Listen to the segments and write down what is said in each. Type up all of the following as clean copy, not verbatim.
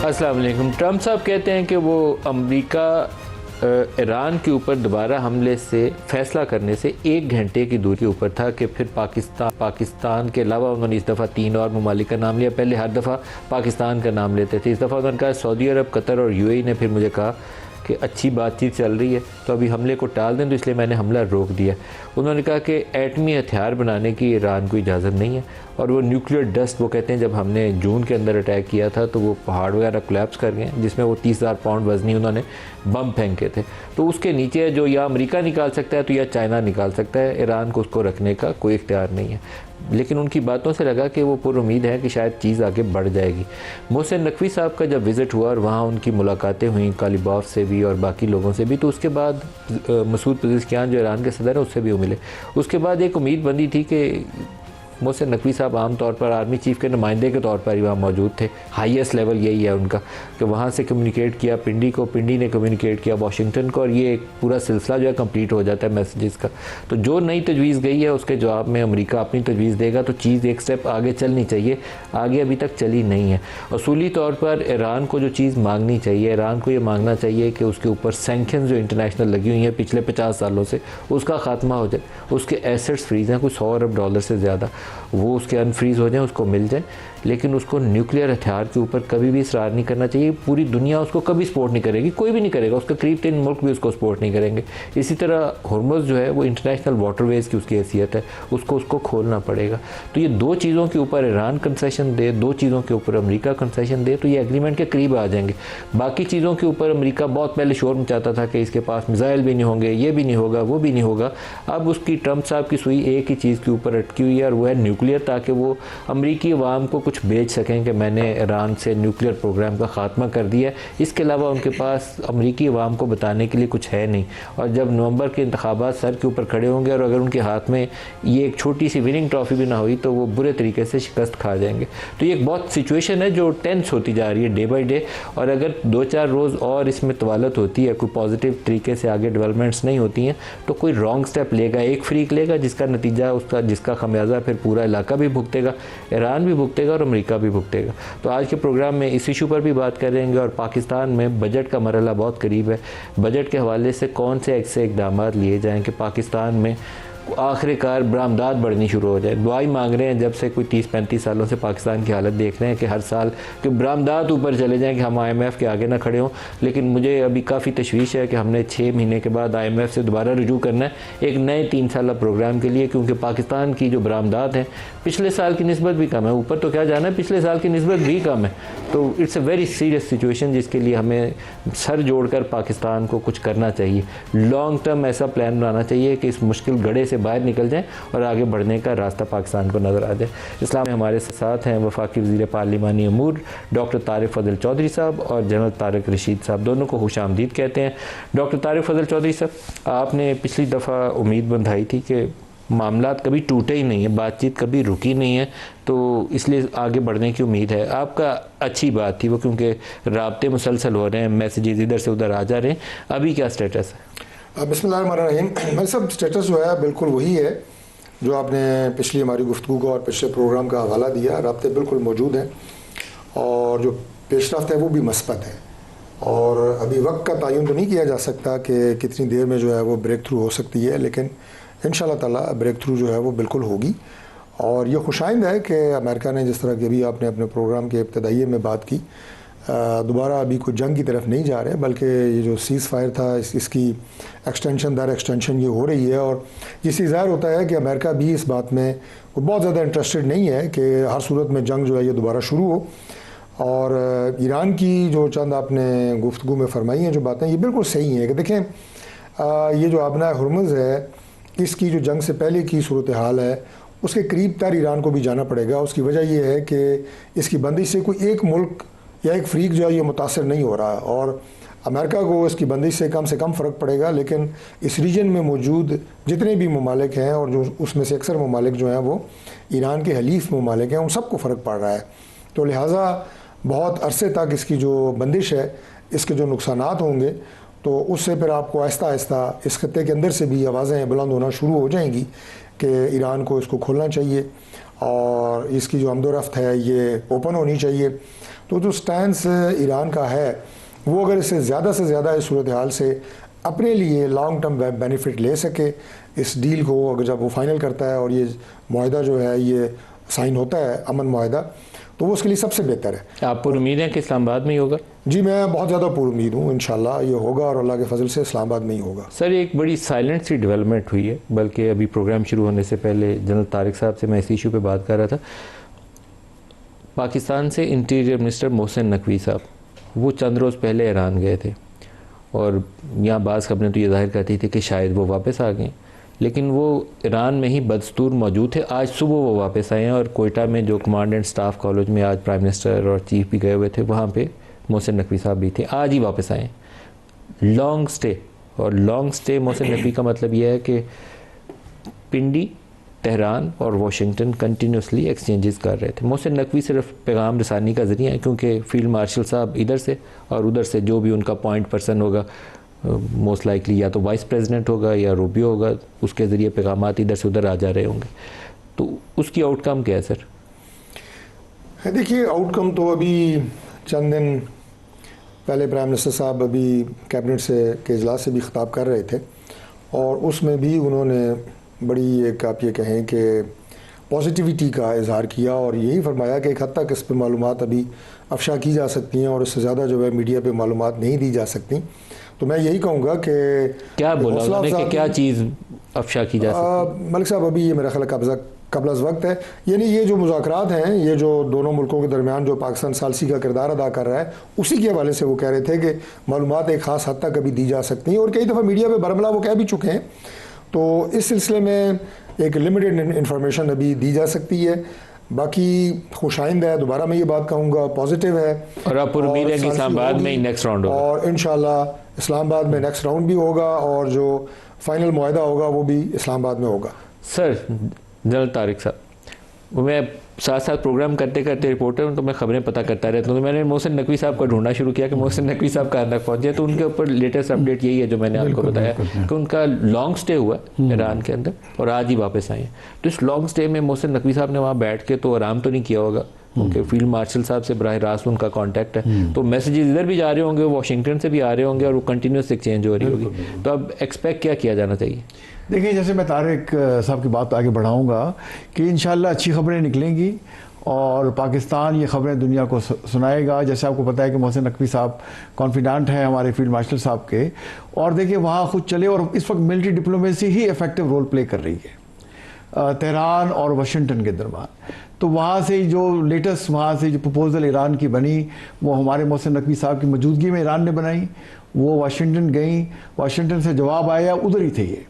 अस्सलाम वालेकुम। ट्रम्प साहब कहते हैं कि वो अमेरिका ईरान के ऊपर दोबारा हमले से फैसला करने से 1 घंटे की दूरी के ऊपर था कि फिर पाकिस्तान के अलावा उन्होंने इस दफ़ा 3 और ममालिक का नाम लिया। पहले हर दफ़ा पाकिस्तान का नाम लेते थे, इस दफ़ा उन्होंने कहा सऊदी अरब, कतर और यूएई ने फिर मुझे कहा कि अच्छी बातचीत चल रही है तो अभी हमले को टाल दें, तो इसलिए मैंने हमला रोक दिया। उन्होंने कहा कि एटमी हथियार बनाने की ईरान को इजाज़त नहीं है और वो न्यूक्लियर डस्ट, वो कहते हैं जब हमने जून के अंदर अटैक किया था तो वो पहाड़ वगैरह कोलैप्स कर गए जिसमें वो 30,000 पाउंड वज़नी उन्होंने बम फेंके थे। तो उसके नीचे जो या अमेरिका निकाल सकता है तो या चाइना निकाल सकता है, ईरान को उसको रखने का कोई इख्तियार नहीं है। लेकिन उनकी बातों से लगा कि वो पूरी उम्मीद है कि शायद चीज़ आगे बढ़ जाएगी। मोहसिन नकवी साहब का जब विज़िट हुआ और वहाँ उनकी मुलाकातें हुई कालिबाफ से भी और बाकी लोगों से भी, तो उसके बाद मसूद पेज़ेश्कियान जो ईरान के सदर हैं उससे भी मिले। उसके बाद एक उम्मीद बंदी थी कि मोहसिन नकवी साहब आम तौर पर आर्मी चीफ़ के नुमाइंदे के तौर पर ही वहाँ मौजूद थे, हाईएस्ट लेवल यही है उनका, कि वहाँ से कम्युनिकेट किया पिंडी को, पिंडी ने कम्युनिकेट किया वाशिंगटन को, और ये एक पूरा सिलसिला जो है कंप्लीट हो जाता है मैसेजेस का। तो जो नई तजवीज़ गई है उसके जवाब में अमेरिका अपनी तजवीज़ देगा, तो चीज़ एक स्टेप आगे चलनी चाहिए, आगे अभी तक चली नहीं है। असूली तौर पर ईरान को जो चीज़ मांगनी चाहिए, ईरान को ये मांगना चाहिए कि उसके ऊपर सैंक्शन जो इंटरनेशनल लगी हुई हैं पिछले 50 सालों से, उसका ख़ात्मा हो जाए। उसके एसेट्स फ्रीज़ हैं कुछ $100 अरब से ज़्यादा, वो उसके अनफ्रीज़ हो जाएं, उसको मिल जाए। लेकिन उसको न्यूक्लियर हथियार के ऊपर कभी भी इसरार नहीं करना चाहिए। पूरी दुनिया उसको कभी सपोर्ट नहीं करेगी, कोई भी नहीं करेगा, उसके करीब 3 मुल्क भी उसको सपोर्ट नहीं करेंगे। इसी तरह हुर्मुज़ जो है वो इंटरनेशनल वाटरवेज़ की उसकी हैसियत है, उसको खोलना पड़ेगा। तो ये 2 चीज़ों के ऊपर ईरान कंसेशन दे, 2 चीज़ों के ऊपर अमेरिका कंसेशन दे, तो ये एग्रीमेंट के करीब आ जाएंगे। बाकी चीज़ों के ऊपर अमेरिका बहुत पहले शोर मचाता था कि इसके पास मिसाइल भी नहीं होंगे, ये भी नहीं होगा, वो भी नहीं होगा। अब उसकी ट्रम्प साहब की सुई एक ही चीज़ के ऊपर अटकी हुई है और वो है न्यूक्लियर, ताकि वो अमरीकी अवाम को कुछ बेच सकें कि मैंने ईरान से न्यूक्लियर प्रोग्राम का ख़ात्मा कर दिया। इसके अलावा उनके पास अमरीकी अवाम को बताने के लिए कुछ है नहीं। और जब नवंबर के इंतखाबात सर के ऊपर खड़े होंगे और अगर उनके हाथ में ये एक छोटी सी विनिंग ट्रॉफी भी ना हुई तो वो बुरे तरीके से शिकस्त खा जाएंगे। तो ये एक बहुत सिचुएशन है जो टेंस होती जा रही है डे बाई डे, और अगर 2-4 रोज़ और इसमें तवालत होती है, कोई पॉजिटिव तरीके से आगे डेवलपमेंट्स नहीं होती हैं, तो कोई रॉन्ग स्टेप लेगा, एक फ्रीक लेगा जिसका नतीजा उसका जिसका खमियाजा फिर पूरा इलाका भी भुगतेगा, ईरान भी भुगतेगा और अमेरिका भी भुगतेगा। तो आज के प्रोग्राम में इस इशू पर भी बात करेंगे। और पाकिस्तान में बजट का मरहला बहुत करीब है, बजट के हवाले से कौन से ऐसे इक़दाम लिए जाएँ कि पाकिस्तान में आखिरकार बरामदात बढ़नी शुरू हो जाए। दुआई मांग रहे हैं जब से कोई 30-35 सालों से पाकिस्तान की हालत देख रहे हैं कि हर साल कि बरामदात ऊपर चले जाएं कि हम IMF के आगे ना खड़े हों। लेकिन मुझे अभी काफ़ी तशवीश है कि हमने 6 महीने के बाद IMF से दोबारा रुजू करना है एक नए 3 साला प्रोग्राम के लिए, क्योंकि पाकिस्तान की जो बरामदात हैं पिछले साल की निस्बत भी कम है। ऊपर तो क्या जाना है, पिछले साल की निस्बत भी कम है। तो it's a very serious situation जिसके लिए हमें सर जोड़कर पाकिस्तान को कुछ करना चाहिए। लॉन्ग टर्म ऐसा प्लान बनाना चाहिए कि इस मुश्किल गड़े से बाहर निकल जाएं और आगे बढ़ने का रास्ता पाकिस्तान को नज़र आ जाए। इस्लाम में हमारे साथ हैं वफाकी वज़ीर पार्लिमानी अमूर डॉक्टर तारिक फ़ज़ल चौधरी साहब और जनरल तारिक रशीद साहब, दोनों को खुशामदीद कहते हैं। डॉक्टर तारिक फ़ज़ल चौधरी साहब, आपने पिछली दफ़ा उम्मीद बंधाई थी कि मामलात कभी टूटे ही नहीं है, बातचीत कभी रुकी नहीं है, तो इसलिए आगे बढ़ने की उम्मीद है। आपका अच्छी बात थी वो, क्योंकि राब्ते मुसलसल हो रहे हैं, मैसेजेस इधर से उधर आ जा रहे हैं। अभी क्या स्टेटस है? बिस्मिल्लाहिर्रहमानिर्रहीम। भाई साहब, स्टेटस जो है बिल्कुल वही है जो आपने पिछली हमारी गुफ्तगू का और पिछले प्रोग्राम का हवाला दिया। राब्ते बिल्कुल मौजूद हैं और जो पेशरफ्त है वो भी मस्बत है। और अभी वक्त का तयन तो नहीं किया जा सकता कि कितनी देर में जो है वो ब्रेक थ्रू हो सकती है, लेकिन इंशाल्लाह ताला ब्रेक थ्रू जो है वो बिल्कुल होगी। और ये खुशाइंद है कि अमेरिका ने, जिस तरह की अभी आपने अपने प्रोग्राम के इब्तदाइये में बात की, दोबारा अभी कोई जंग की तरफ नहीं जा रहे, बल्कि ये जो सीज़ फायर था इसकी एक्सटेंशन दर एक्सटेंशन ये हो रही है। और जिससे ज़ाहिर होता है कि अमेरिका भी इस बात में बहुत ज़्यादा इंटरेस्टेड नहीं है कि हर सूरत में जंग जो है ये दोबारा शुरू हो। और ईरान की जो चंद आपने गुफ्तगू में फरमाई हैं जो बातें, ये बिल्कुल सही हैं कि देखें, ये जो आबना हुर्मुज़ है इसकी जो जंग से पहले की सूरत हाल है उसके करीब तर ईरान को भी जाना पड़ेगा। उसकी वजह यह है कि इसकी बंदिश से कोई एक मुल्क या एक फ्रीक जो है ये मुतासर नहीं हो रहा, और अमेरिका को इसकी बंदिश से कम फ़र्क पड़ेगा। लेकिन इस रीजन में मौजूद जितने भी ममालिक हैं, और जो उसमें से अक्सर ममालिक जो हैं वो ईरान के हलीफ ममालिक हैं, उन सबको फ़र्क पड़ रहा है। तो लिहाजा बहुत अरसे तक इसकी जो बंदिश है, इसके जो नुकसानात होंगे, तो उससे फिर आपको आहिस्ता आहिस्ता इस खत्ते के अंदर से भी आवाज़ें बुलंद होना शुरू हो जाएंगी कि ईरान को इसको खोलना चाहिए। और इसकी जो आमदोरफ्त है ये ओपन होनी चाहिए। तो जो स्टैंस ईरान का है वो अगर इससे ज़्यादा इस सूरत हाल से अपने लिए लॉन्ग टर्म बेनिफिट ले सके, इस डील को अगर जब वो फाइनल करता है और ये माहिदा जो है ये साइन होता है अमन माहिदा, तो वो उसके लिए सबसे बेहतर है। आप पर उम्मीद है कि इस्लामाबाद में ही होगा? जी मैं बहुत ज़्यादा पूरी उम्मीद हूँ, इंशाल्लाह ये होगा और अल्लाह के फजल से इस्लामाबाद में ही होगा। सर एक बड़ी साइलेंट सी डेवलपमेंट हुई है, बल्कि अभी प्रोग्राम शुरू होने से पहले जनरल तारिक साहब से मैं इस इशू पे बात कर रहा था। पाकिस्तान से इंटीरियर मिनिस्टर मोहसिन नकवी साहब वो चंद रोज़ पहले ईरान गए थे और यहाँ बाज़ खबरें तो ये जाहिर करती थी कि शायद वो वापस आ गए, लेकिन वो ईरान में ही बदस्तूर मौजूद थे। आज सुबह वो वापस आए हैं और कोयटा में जो कमांड एंड स्टाफ कॉलेज में आज प्राइम मिनिस्टर और चीफ भी गए हुए थे, वहाँ पे मोहसिन नकवी साहब भी थे, आज ही वापस आए हैं। लॉन्ग स्टे, और लॉन्ग स्टे मोहसिन नकवी का मतलब यह है कि पिंडी, तेहरान और वाशिंगटन कंटिन्यूसली एक्सचेंजेस कर रहे थे। मोहसिन नकवी सिर्फ पैगाम रसानी का ज़रिया है, क्योंकि फील्ड मार्शल साहब इधर से और उधर से जो भी उनका पॉइंट पर्सन होगा, मोस्ट लाइकली या तो वाइस प्रेसिडेंट होगा या रूबियो होगा, उसके ज़रिए पैगामात इधर से उधर आ जा रहे होंगे। तो उसकी आउटकम क्या है सर? देखिए आउटकम तो अभी चंद दिन पहले प्राइम मिनिस्टर साहब अभी कैबिनेट से के इजलास से भी खिताब कर रहे थे और उसमें भी उन्होंने बड़ी एक आप ये कहें कि पॉजिटिविटी का इजहार किया और यही फरमाया कि एक हद तक इस पर मालूमात अभी अफशा की जा सकती हैं और इससे ज़्यादा जो है मीडिया पे मालूमात नहीं दी जा सकती। तो मैं यही कहूँगा कि क्या बोला उन्होंने कि क्या चीज़ अफशा की जा सकती है? मलिक साहब अभी ये मेरा ख्याल कब्ल अज़ वक्त है, यानी ये जो मुज़ाकरात हैं, ये जो दोनों मुल्कों के दरमियान जो पाकिस्तान सालसी का किरदार अदा कर रहा है, उसी के हवाले से वो कह रहे थे कि मालूमात एक ख़ास हद तक अभी दी जा सकती हैं और कई दफ़ा मीडिया पे बरमला वो कह भी चुके हैं। तो इस सिलसिले में एक लिमिटेड इंफॉर्मेशन अभी दी जा सकती है, बाकी खुशाइंद है, दोबारा मैं ये बात कहूँगा पॉजिटिव है। और आप उम्मीद है कि इस्लामाबाद में ही नेक्स्ट राउंड होगा और इंशाल्लाह इस्लामाबाद में नेक्स्ट राउंड भी होगा और जो फाइनल मुआहदा होगा वो भी इस्लामाबाद में होगा। सर जनरल तारिक साहब, मैं साथ साथ प्रोग्राम करते करते रिपोर्टर हूँ तो मैं खबरें पता करता रहता हूँ, तो मैंने मोहसिन नकवी साहब का ढूंढना शुरू किया कि मोहसिन नकवी साहब कहाँ तक पहुँचे। तो उनके ऊपर लेटेस्ट अपडेट यही है जो मैंने आपको बताया कि उनका लॉन्ग स्टे हुआ ईरान के अंदर और आज ही वापस आए हैं। तो इस लॉन्ग स्टे में मोहसिन नकवी साहब ने वहाँ बैठ के तो आराम तो नहीं किया होगा, क्योंकि फील्ड मार्शल साहब से बराह रास्त उनका कांटेक्ट है, तो मैसेजेस इधर भी जा रहे होंगे, वाशिंगटन से भी आ रहे होंगे और वो कंटिन्यूस एक्सचेंज हो रही होगी। तो अब एक्सपेक्ट क्या किया जाना चाहिए? देखिए, जैसे मैं तारिक साहब की बात आगे बढ़ाऊंगा कि इंशाल्लाह अच्छी खबरें निकलेंगी और पाकिस्तान ये खबरें दुनिया को सुनाएगा। जैसे आपको पता है कि मोहसिन नकवी साहब कॉन्फिडेंट हैं हमारे फील्ड मार्शल साहब के, और देखिए वहाँ खुद चले और इस वक्त मिलिट्री डिप्लोमेसी ही इफेक्टिव रोल प्ले कर रही है तेहरान और वाशिंगटन के दरमियान। तो वहाँ से जो लेटेस्ट वहाँ से जो प्रपोजल ईरान की बनी वो हमारे मोहसिन नकवी साहब की मौजूदगी में ईरान ने बनाई, वो वाशिंगटन गई, वाशिंगटन से जवाब आया, उधर ही थे ये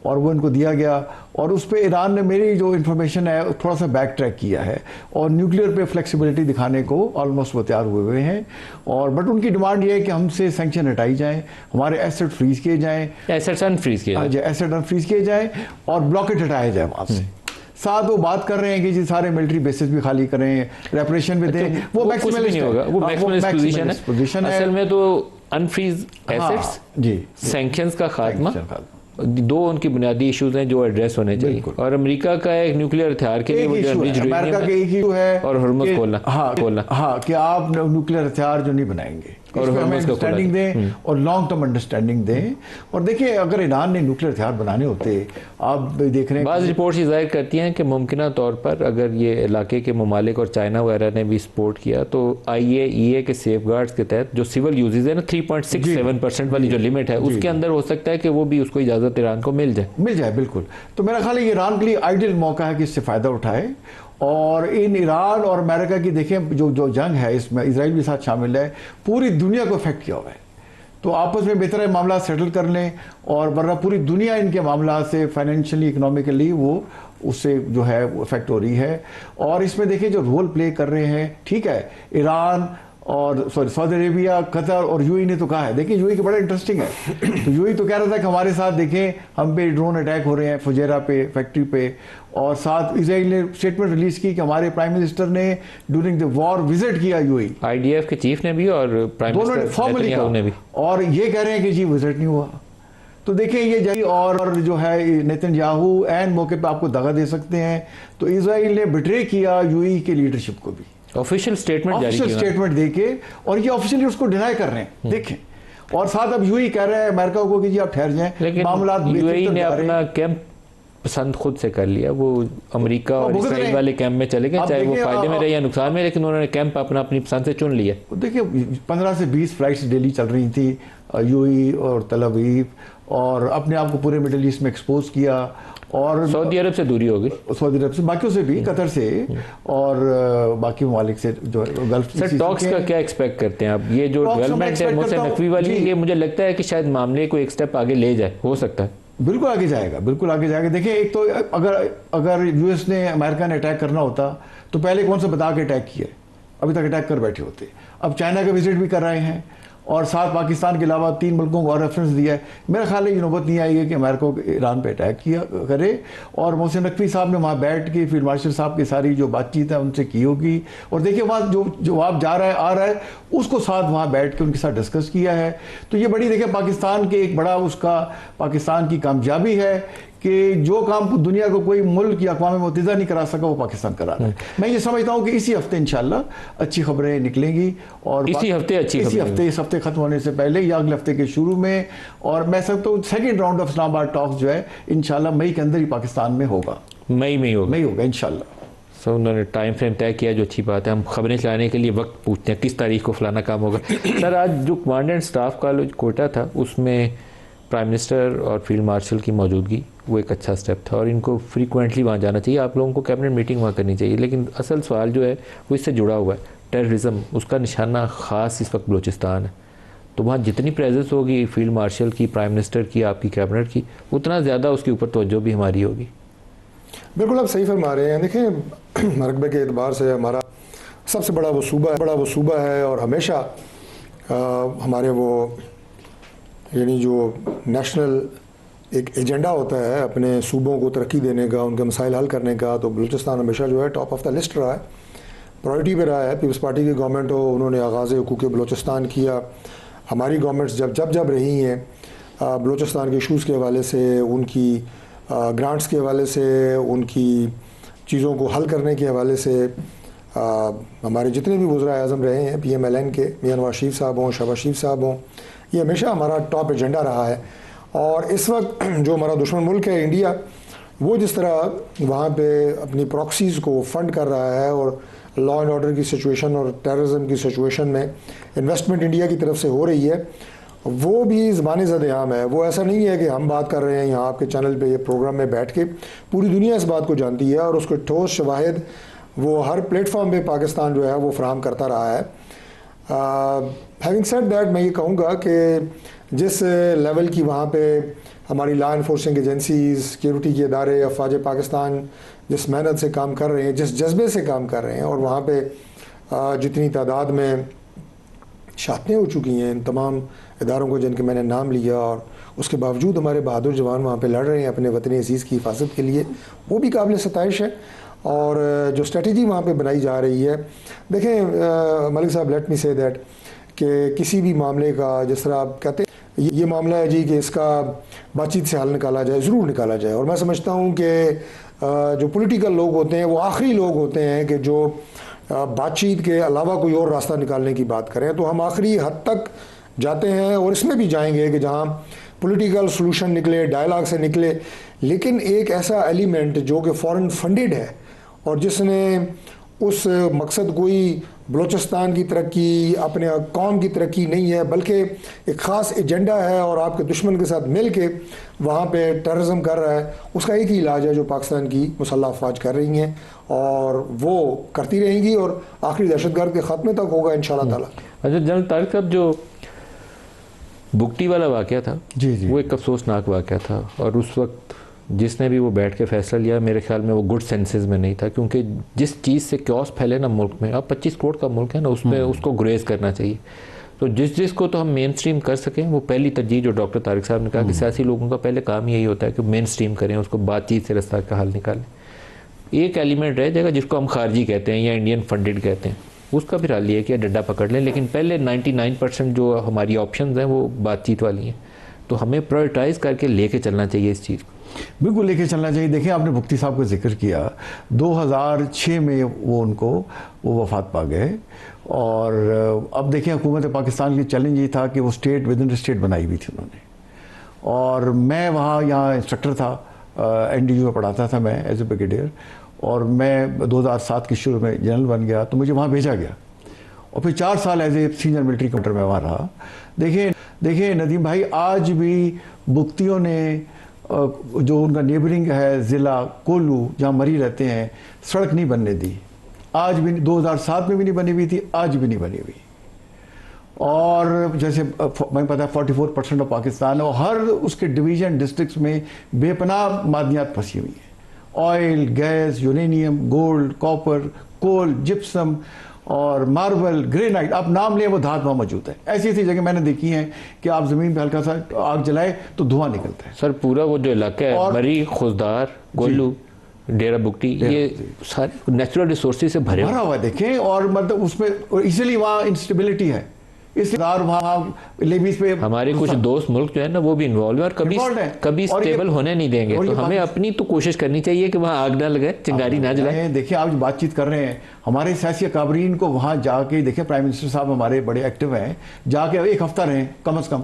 और वो इनको दिया गया और उस पर ईरान ने मेरी जो इन्फॉर्मेशन है थोड़ा सा बैक ट्रैक किया है और न्यूक्लियर पे फ्लेक्सिबिलिटी दिखाने को ऑलमोस्ट वो तैयार हुए हैं। और बट उनकी डिमांड ये है कि हमसे सैंक्शन हटाई जाएँ, हमारे एसेट फ्रीज किए जाएँ, एसेट अनफ्रीज किए जाएँ और ब्लॉकेट हटाया जाए वहाँ से। साथ वो बात कर रहे हैं कि जी सारे मिलिट्री बेसिस भी खाली करें, रेपरेशन भी दें, वो मैक्सिमलिस्ट नहीं होगा, वो मैक्सिमलिस्ट पोजीशन है। असल में तो अनफ्रीज एसेट्स, जी, सैंक्शंस का खात्मा, दो उनकी बुनियादी इश्यूज हैं जो एड्रेस होने चाहिए। और अमेरिका का एक न्यूक्लियर हथियार के लिए अमेरिका का एक इशू है और हॉर्मुज़ खोलना, हाँ कि आप न्यूक्लियर हथियार जो नहीं बनाएंगे और हमें अंडरस्टैंडिंग दें और लॉन्ग टर्म अंडरस्टैंडिंग दें। और देखिए अगर ईरान ने न्यूक्लियर हथियार बनाने होते, आप देख रहे हैं बाज़ रिपोर्ट्स ये जाहिर करती हैं कि मुमकिन तौर पर अगर ये इलाके के ममालिक और चाइना वगैरह ने भी सपोर्ट किया तो IAEA के सेफ गार्ड्स के तहत जो सिविल यूजेज है ना 3.67% वाली जो लिमिट है उसके अंदर हो सकता है कि वो भी उसको इजाज़त ईरान को मिल जाए। बिल्कुल। तो मेरा ख्याल है ईरान के लिए आइडियल मौका है कि इससे फ़ायदा उठाए और इन ईरान और अमेरिका की देखें जो जंग है इसमें इजराइल भी साथ शामिल है, पूरी दुनिया को इफेक्ट किया हुआ है। तो आपस में बेहतर है मामला सेटल कर लें और वरना पूरी दुनिया इनके मामला से फाइनेंशियली इकोनॉमिकली वो उससे जो है वो इफेक्ट हो रही है। और इसमें देखिए जो रोल प्ले कर रहे हैं, ठीक है, ईरान और सऊदी अरेबिया, कतर और यूएई ने तो कहा है। देखिए यूएई का बड़ा इंटरेस्टिंग है, तो यूएई तो कह रहा था कि हमारे साथ देखें हम पे ड्रोन अटैक हो रहे हैं फुजैरा पे, फैक्ट्री पे, और साथ इजराइल ने स्टेटमेंट रिलीज की कि हमारे प्राइम मिनिस्टर ने ड्यूरिंग द वॉर विजिट किया यूएई, IDF के चीफ ने भी और प्राइम मिनिस्टर फॉर्मली ने भी, और ये कह रहे हैं कि जी विजिट नहीं हुआ। तो देखिए ये जारी और जो है नेतन्याहू एन मौके पे आपको दगा दे सकते हैं। तो इजराइल ने बिट्रे किया यूएई के लीडरशिप को भी, ऑफिशियल स्टेटमेंट जारी किया, ऑफिशियल स्टेटमेंट देके, और ये ऑफिशियली उसको डिनाई कर रहे हैं। देखें, और साथ अब यूएई कह रहा है अमेरिका को कि जी आप ठहर जाएं, लेकिन मामला यूएई ने अपना कैंप पसंद खुद से कर लिया। वो अमेरिका और इसराइल वाले कैंप में चले गए, चाहे वो फायदे में रहे या नुकसान में, लेकिन उन्होंने कैंप अपनी पसंद से चुन लिया। देखिए 15 से 20 फ्लाइट्स डेली चल रही थी यूएई और तल अवीव, और अपने आप को पूरे मिडिल ईस्ट में एक्सपोज किया, और सऊदी अरब से दूरी होगी, सऊदी अरब से, बाकियों से भी, कतर से और बाकी ममालिक से जो गल्फ। सर टॉक्स का क्या एक्सपेक्ट करते हैं आप? ये जो डेवलपमेंट है मोहसिन नकवी वाली, ये मुझे लगता है कि शायद मामले को एक स्टेप आगे ले जाए, हो सकता है। बिल्कुल आगे जाएगा, बिल्कुल आगे जाएगा। देखिए एक तो अगर यूएस ने, अमेरिका ने अटैक करना होता तो पहले कौन सा बता के अटैक किया, अभी तक अटैक कर बैठे होते। अब चाइना का विजिट भी कर रहे हैं, और साथ पाकिस्तान के अलावा 3 मुल्कों को और रेफरेंस दिया है। मेरा ख्याल है ये नौबत नहीं आएगी कि अमेरिका को ईरान पे अटैक किया करे, और मोहसिन नकवी साहब ने वहाँ बैठ के फील्ड मार्शल साहब की सारी जो बातचीत है उनसे की होगी, और देखिए वहाँ जो जवाब जा रहा है आ रहा है उसको साथ वहाँ बैठ के उनके साथ डिस्कस किया है। तो ये बड़ी, देखिए पाकिस्तान के एक बड़ा उसका, पाकिस्तान की कामयाबी है कि जो काम दुनिया को कोई मुल्क या अक़वाम मुत्तहिदा नहीं करा सका वो पाकिस्तान करा रहा है। मैं ये समझता हूँ कि इसी हफ्ते इंशाल्लाह अच्छी खबरें निकलेंगी, और इसी हफ्ते खत्म होने से पहले या अगले हफ्ते के शुरू में, और मैं समझता हूँ second round of Islamabad talks जो है इंशाल्लाह मई के अंदर ही पाकिस्तान में होगा, मई में होगा इंशाल्लाह। सो उन्होंने टाइम फ्रेम तय किया, जो अच्छी बात है। हम खबरें चलाने के लिए वक्त पूछते हैं किस तारीख को फलाना काम होगा। सर आज जो कमांडेंट स्टाफ का कोटा था उसमें प्राइम मिनिस्टर और फील्ड मार्शल की मौजूदगी, वो एक अच्छा स्टेप था, और इनको फ्रीक्वेंटली वहाँ जाना चाहिए। आप लोगों को कैबिनेट मीटिंग वहाँ करनी चाहिए। लेकिन असल सवाल जो है वो इससे जुड़ा हुआ है, टेररिज्म, उसका निशाना ख़ास इस वक्त बलूचिस्तान है। तो वहाँ जितनी प्रेजेंस होगी फील्ड मार्शल की, प्राइम मिनिस्टर की, आपकी कैबिनेट की, उतना ज़्यादा उसके ऊपर तवज्जो भी हमारी होगी। बिल्कुल आप सही फरमा रहे हैं। देखिए रकबे के एतबार से हमारा सबसे बड़ा वो सूबा है, और हमेशा हमारे वो यानी जो नेशनल एक एजेंडा होता है अपने सूबों को तरक्की देने का, उनके मसाइल हल करने का, तो बलूचिस्तान हमेशा जो है टॉप ऑफ द लिस्ट रहा है, प्रायोरिटी पे रहा है। पीपल्स पार्टी की गवर्नमेंट हो, उन्होंने आगाज़ हुकूक बलूचिस्तान किया। हमारी गवर्नमेंट्स जब रही हैं बलूचिस्तान के इशूज़ के हवाले से, उनकी ग्रांट्स के हवाले से, उनकी चीज़ों को हल करने के हवाले से, हमारे जितने भी वज़रा आज़म रहे हैं PMLN के, मियां नवाज शरीफ साहब हों, शहबाज शरीफ साहब हों, ये हमेशा हमारा टॉप एजेंडा रहा है। और इस वक्त जो हमारा दुश्मन मुल्क है इंडिया, वो जिस तरह वहाँ पे अपनी प्रॉक्सीज़ को फंड कर रहा है, और लॉ एंड ऑर्डर की सिचुएशन और टेररिज्म की सिचुएशन में इन्वेस्टमेंट इंडिया की तरफ से हो रही है, वो भी ज़बानी ज़द-ए-आम है। वो ऐसा नहीं है कि हम बात कर रहे हैं यहाँ आपके चैनल पे, ये प्रोग्राम में बैठ के, पूरी दुनिया इस बात को जानती है, और उसके ठोस शवाहिद वो हर प्लेटफॉर्म पे पाकिस्तान जो है वो फराहम करता रहा है। हैविंग सेड दैट, मैं ये कहूँगा कि जिस लेवल की वहाँ पे हमारी लॉ इन्फोर्सिंग एजेंसीज, सिक्योरिटी के इदारे, अफवाज पाकिस्तान जिस मेहनत से काम कर रहे हैं, जिस जज्बे से काम कर रहे हैं, और वहाँ पे जितनी तादाद में शहादतें हो चुकी हैं इन तमाम इदारों को जिनके मैंने नाम लिया, और उसके बावजूद हमारे बहादुर जवान वहाँ पे लड़ रहे हैं अपने वतन अज़ीज़ की हिफाजत के लिए, वो भी काबिल सताइश है। और जो स्ट्रेटजी वहाँ पे बनाई जा रही है, देखें मलिक साहब, लेट मी से दैट कि किसी भी मामले का, जिस तरह आप कहते हैं ये मामला है जी कि इसका बातचीत से हल निकाला जाए, ज़रूर निकाला जाए। और मैं समझता हूँ कि जो पॉलिटिकल लोग होते हैं वो आखिरी लोग होते हैं कि जो बातचीत के अलावा कोई और रास्ता निकालने की बात करें। तो हम आखिरी हद तक जाते हैं, और इसमें भी जाएंगे कि जहाँ पॉलिटिकल सॉल्यूशन निकले, डायलॉग से निकले, लेकिन एक ऐसा एलिमेंट जो कि फॉरेन फंडेड है, और जिसने उस मकसद कोई बलूचिस्तान की तरक्की, अपने कौम की तरक्की नहीं है, बल्कि एक ख़ास एजेंडा है, और आपके दुश्मन के साथ मिल के वहाँ पे टेररिज्म कर रहा है, उसका एक ही इलाज है जो पाकिस्तान की मुसल्लह अफवाज कर रही हैं, और वो करती रहेंगी, और आखिरी दहशतगर्द के ख़त्मे तक होगा इंशाअल्लाह ताला। अच्छा जनरल तारिक साहब, जो बुगटी वाला वाक़या था जी, वो एक अफसोसनाक वाक़या था, और उस वक्त जिसने भी वो बैठ के फैसला लिया, मेरे ख्याल में वो गुड सेंसेस में नहीं था, क्योंकि जिस चीज़ से क्योस फैले ना मुल्क में, अब 25 करोड़ का मुल्क है ना, उसमें उसको गुरेज करना चाहिए। तो जिस को तो हम मेन स्ट्रीम कर सकें, वो पहली तरजीह जो डॉक्टर तारिक साहब ने कहा कि सियासी लोगों का पहले काम यही होता है कि मेन स्ट्रीम करें, उसको बातचीत से रास्ता का हल निकालें। एक एलिमेंट रह जाएगा जिसको हम खारजी कहते हैं या इंडियन फंडेड कहते हैं, उसका भी रहा है कि डंडा पकड़ लें, लेकिन पहले 99% जो हमारी ऑप्शंस हैं वो बातचीत वाली हैं। तो हमें प्रायोरिटाइज करके लेके चलना चाहिए इस चीज़ को। बिल्कुल लेके चलना चाहिए। देखिए आपने भुक्ती साहब का जिक्र किया, 2006 में वो वफात पा गए। और अब देखिए हुकूमत पाकिस्तान के लिए चैलेंज ये था कि वो स्टेट विद इन स्टेट बनाई हुई थी उन्होंने, और मैं यहाँ इंस्ट्रक्टर था, NDU में पढ़ाता था मैं एज ए ब्रिगेडियर, और मैं 2007 के शुरू में जनरल बन गया, तो मुझे वहाँ भेजा गया और फिर 4 साल as a senior military commander में वहाँ रहा। देखिए नदीम भाई, आज भी भुक्तियों ने जो उनका नेबरिंग है ज़िला कोल्लू जहाँ मरी रहते हैं, सड़क नहीं बनने दी। आज भी 2007 में भी नहीं बनी हुई थी, आज भी नहीं बनी हुई। और जैसे मैं पता है 44% ऑफ पाकिस्तान है और हर उसके डिवीज़न डिस्ट्रिक्ट्स में बेपनाह मादनियात फंसी हुई हैं, oil, gas, uranium, gold, copper, coal, gypsum और मार्बल, ग्रेनाइट, आप नाम लें वो धात वहाँ मौजूद है। ऐसी ऐसी जगह मैंने देखी हैं कि आप ज़मीन पे हल्का सा आग जलाए तो धुआं निकलता है। सर पूरा वो जो इलाका है, मरी, खुजदार, गोलू, डेरा बुगटी, ये सारे नेचुरल रिसोर्सेज से भरा हुआ देखें, और मतलब उसमें इसीलिए वहाँ इंस्टेबिलिटी है, इसलिए वहाँ लेबीज पे हमारे कुछ दोस्त मुल्क जो है ना वो भी इन्वॉल्व है और कभी स्टेबल होने नहीं देंगे। तो हमें अपनी तो कोशिश करनी चाहिए कि वहाँ आग ना लगाए, चिंगारी ना जलाए। देखिए आप जो बातचीत कर रहे हैं, हमारे सियासी काबरीन को वहाँ जाके देखिए, प्राइम मिनिस्टर साहब हमारे बड़े एक्टिव हैं, जाके 1 हफ्ता रहें, कम से कम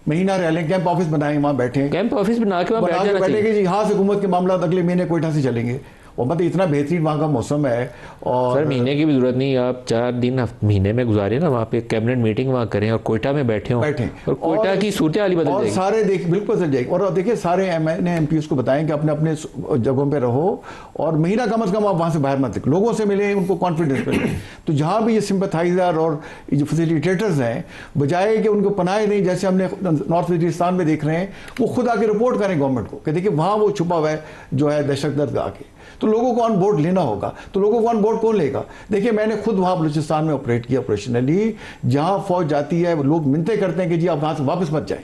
महीना रह लें, कैंप ऑफिस बनाए, वहाँ बैठे, कैंप ऑफिस बना के वहाँ बैठे कि यहाँ से हुकूमत के मामला अगले महीने कोयटा से चलेंगे। और मतलब इतना बेहतरीन वहाँ का मौसम है। और सर महीने की भी जरूरत नहीं, आप 4 दिन महीने में गुजारे ना, वहाँ पे कैबिनेट मीटिंग वहाँ करें और कोयटा में बैठे और कोयटा की सूरत हाल बदल जाएगी। सारे बिल्कुल बदल जाएगी। और देखिए सारे MPs को बताएं कि अपने अपने जगहों पे रहो और महीना कम से कम आप वहाँ से बाहर मत, लोगों से मिले, उनको कॉन्फिडेंस मिले। तो जहाँ भी ये सिंपथाइजर और जो फैसिलिटेटर्स हैं, बजाय कि उनको पनाहे नहीं, जैसे हमने नॉर्थ वजीरिस्तान में देख रहे हैं, वो खुद आके रिपोर्ट करें गवर्नमेंट को कि देखिए वहाँ वो छुपा हुआ है जो है दहशतगर्द आके। तो लोगों को ऑन बोर्ड लेना होगा। तो लोगों को ऑन बोर्ड कौन लेगा? देखिए मैंने खुद वहाँ बलूचिस्तान में ऑपरेट किया ऑपरेशनली, जहाँ फौज जाती है लोग मिन्नतें करते हैं कि जी आप वहाँ से वापस मत जाएं,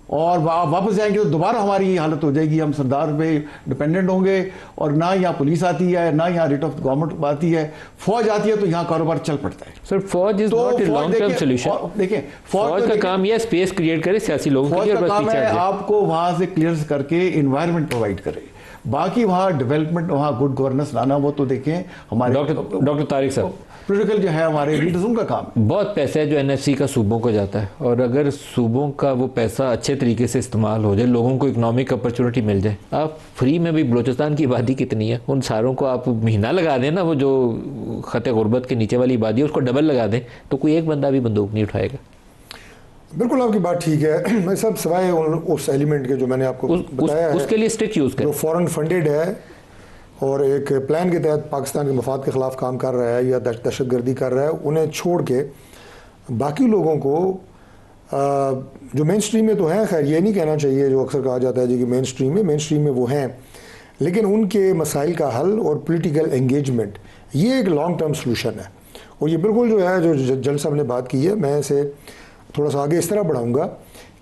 और आप वापस जाएंगे तो दोबारा हमारी ये हालत हो जाएगी, हम सरदार पे डिपेंडेंट होंगे, और ना यहाँ पुलिस आती है, ना यहाँ रेट ऑफ गवर्नमेंट आती है, फौज आती है तो यहाँ कारोबार चल पड़ता है। सर फौज is not a long term solution. देखिए फौज का काम यह स्पेस क्रिएट करे सियासी लोगों के लिए, फौज का काम है आपको वहाँ से क्लियर करके इन्वायरमेंट प्रोवाइड करे, बाकी वहाँ डेवलपमेंट, वहाँ गुड गवर्नेंस लाना, वो तो देखें हमारे डॉक्टर तारिक साहब पोलिटिकल जो है हमारे लीडर्स, उनका काम। बहुत पैसा है जो NFC का सूबों को जाता है, और अगर सूबों का वो पैसा अच्छे तरीके से इस्तेमाल हो जाए, लोगों को इकोनॉमिक अपॉर्चुनिटी मिल जाए। आप फ्री में भी, बलूचिस्तान की आबादी कितनी है, उन सारों को आप महीना लगा दें ना, वो जो खत गुर्बत के नीचे वाली आबादी है उसको डबल लगा दें, तो कोई एक बंदा भी बंदूक नहीं उठाएगा। बिल्कुल आपकी बात ठीक है। मैं सब सिवाय उस एलिमेंट के जो मैंने आपको बताया है, उसके लिए स्ट्रिक्ट यूज़ करें, जो फॉरेन फंडेड है और एक प्लान के तहत पाकिस्तान के मफाद के ख़िलाफ़ काम कर रहा है या दहशतगर्दी कर रहा है, उन्हें छोड़ के बाकी लोगों को जो मेन स्ट्रीम में तो हैं, खैर ये नहीं कहना चाहिए जो अक्सर कहा जाता है जी कि मेन स्ट्रीम में वो हैं, लेकिन उनके मसाइल का हल और पॉलिटिकल एंगेजमेंट, ये एक लॉन्ग टर्म सोल्यूशन है। और ये बिल्कुल जो है, जो जल साहब ने बात की है, मैं इसे थोड़ा सा आगे इस तरह बढ़ाऊँगा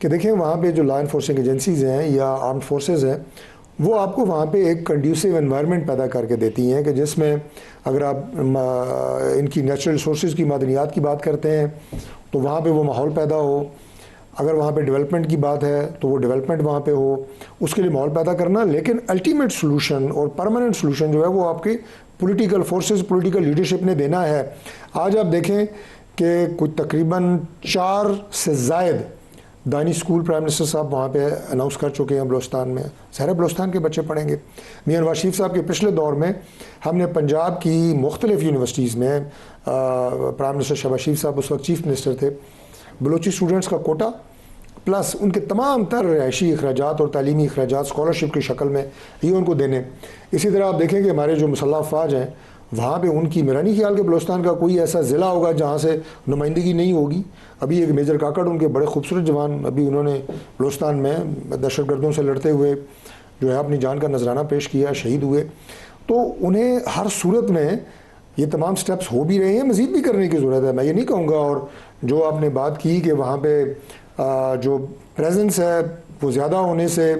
कि देखें वहाँ पे जो लॉ इन्फोर्सिंग एजेंसीज़ हैं या आर्म्ड फोर्सेस हैं, वो आपको वहाँ पे एक कंड्यूसिव एनवायरनमेंट पैदा करके देती हैं कि जिसमें अगर आप इनकी नेचुरल रिसोर्सेज की, मादनियात की बात करते हैं तो वहाँ पे वो माहौल पैदा हो, अगर वहाँ पे डेवलपमेंट की बात है तो वो डेवलपमेंट वहाँ पे हो, उसके लिए माहौल पैदा करना। लेकिन अल्टीमेट सोल्यूशन और परमानेंट सोल्यूशन जो है वो आपकी पॉलिटिकल फोर्सेस, पॉलिटिकल लीडरशिप ने देना है। आज आप देखें कि कुछ तकरीबन 4 से ज़ायद दानी स्कूल प्राइम मिनिस्टर साहब वहाँ पे अनाउंस कर चुके हैं बलूचिस्तान में, सारे बलूचिस्तान के बच्चे पढ़ेंगे। मियां नवाज शरीफ साहब के पिछले दौर में हमने पंजाब की मुख्तलिफ यूनिवर्सिटीज़ में, प्राइम मिनिस्टर शहबाज शरीफ साहब उस वक्त चीफ मिनिस्टर थे, बलूची स्टूडेंट्स का कोटा प्लस उनके तमाम तर रिहायशी अखराजात और तालीमी अखराजात स्कॉलरशिप की शक्ल में ये उनको देने। इसी तरह आप देखें कि हमारे जो मुसल्लह अफवाज हैं वहाँ पे उनकी, मेरा नहीं ख्याल कि बलूचिस्तान का कोई ऐसा ज़िला होगा जहाँ से नुमाइंदगी नहीं होगी। अभी एक मेजर काकड़, उनके बड़े खूबसूरत जवान, अभी उन्होंने बलूचिस्तान में दहशतगर्दों से लड़ते हुए जो है अपनी जान का नजराना पेश किया, शहीद हुए। तो उन्हें हर सूरत में ये तमाम स्टेप्स हो भी रहे हैं, मज़ीद भी करने की ज़रूरत है, मैं ये नहीं कहूँगा। और जो आपने बात की कि वहाँ पर जो प्रेजेंस है वो ज़्यादा होने से,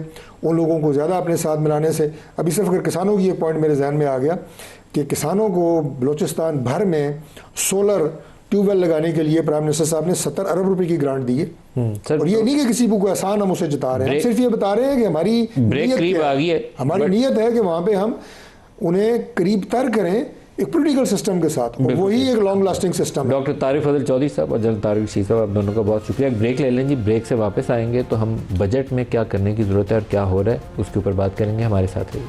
उन लोगों को ज़्यादा अपने साथ मिलाने से, अभी सिर्फ अगर किसानों की एक पॉइंट मेरे जहन में आ गया कि किसानों को बलूचिस्तान भर में सोलर ट्यूबवेल लगाने के लिए प्राइम मिनिस्टर साहब ने 70 अरब रुपए की ग्रांट दी है। सर और ये नहीं कि किसी को कोई आसान हम उसे जता रहे हैं, हम सिर्फ ये बता रहे हैं कि हमारी ब्रेक नीयत करीब क्या आ गई है। हमारी नीयत है कि वहाँ पे हम उन्हें करीब तर करें एक पोलिटिकल सिस्टम के साथ, और वही एक लॉन्ग लास्टिंग सिस्टम है। डॉक्टर तारिक फजल चौधरी साहब और जनरल तारिक शीर साहब, आप दोनों का बहुत शुक्रिया। एक ब्रेक ले लें जी, ब्रेक से वापस आएंगे तो हम बजट में क्या करने की ज़रूरत है और क्या हो रहा है उसके ऊपर बात करेंगे। हमारे साथ रहिए।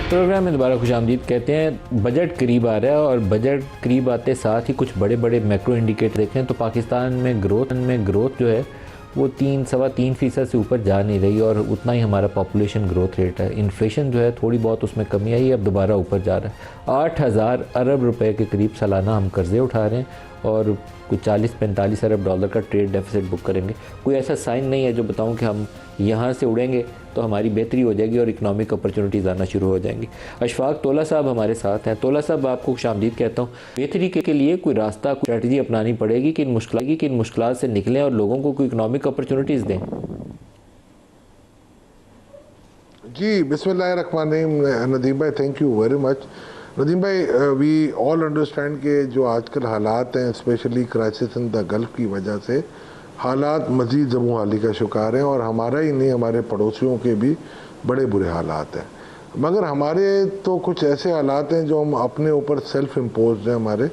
प्रोग्राम में दोबारा खुशामदीद कहते हैं। बजट करीब आ रहा है और बजट करीब आते साथ ही कुछ बड़े बड़े मैक्रो इंडिकेटर देखें तो पाकिस्तान में ग्रोथ जो है वो 3-3.25% से ऊपर जा नहीं रही और उतना ही हमारा पॉपुलेशन ग्रोथ रेट है। इन्फ्लेशन जो है थोड़ी बहुत उसमें कमी आई, अब दोबारा ऊपर जा रहा है। 8,000 अरब रुपए के करीब सालाना हम कर्जे उठा रहे हैं और कुछ 40-45 अरब डॉलर का ट्रेड डेफिसिट बुक करेंगे। कोई ऐसा साइन नहीं है जो बताऊं कि हम यहाँ से उड़ेंगे तो हमारी बेहतरी हो जाएगी और इकोनॉमिक अपॉर्चुनिटीज़ आना शुरू हो जाएंगी। अशफाक तोला साहब हमारे साथ हैं। तोला साहब, आपको खुशामदीद कहता हूँ। बेहतरी के लिए कोई रास्ता, कोई स्ट्रेटजी अपनानी पड़ेगी कि इन मुश्किल से निकलें और लोगों को कोई इकोनॉमिक अपॉर्चुनिटीज़ दें। जी, बिस्मिल्लाहिर्रहमानिर्रहीम। नदीम भाई, thank you very much. Nadeem भाई, वी ऑल अंडरस्टैंड के जो आजकल हालात हैं, specially crisis in the gulf की वजह से हालात मज़ीद ज़बूहाली का शिकार हैं और हमारा ही नहीं, हमारे पड़ोसियों के भी बड़े बुरे हालात हैं। मगर हमारे तो कुछ ऐसे हालात हैं जो हम अपने ऊपर सेल्फ इम्पोज हैं हमारे,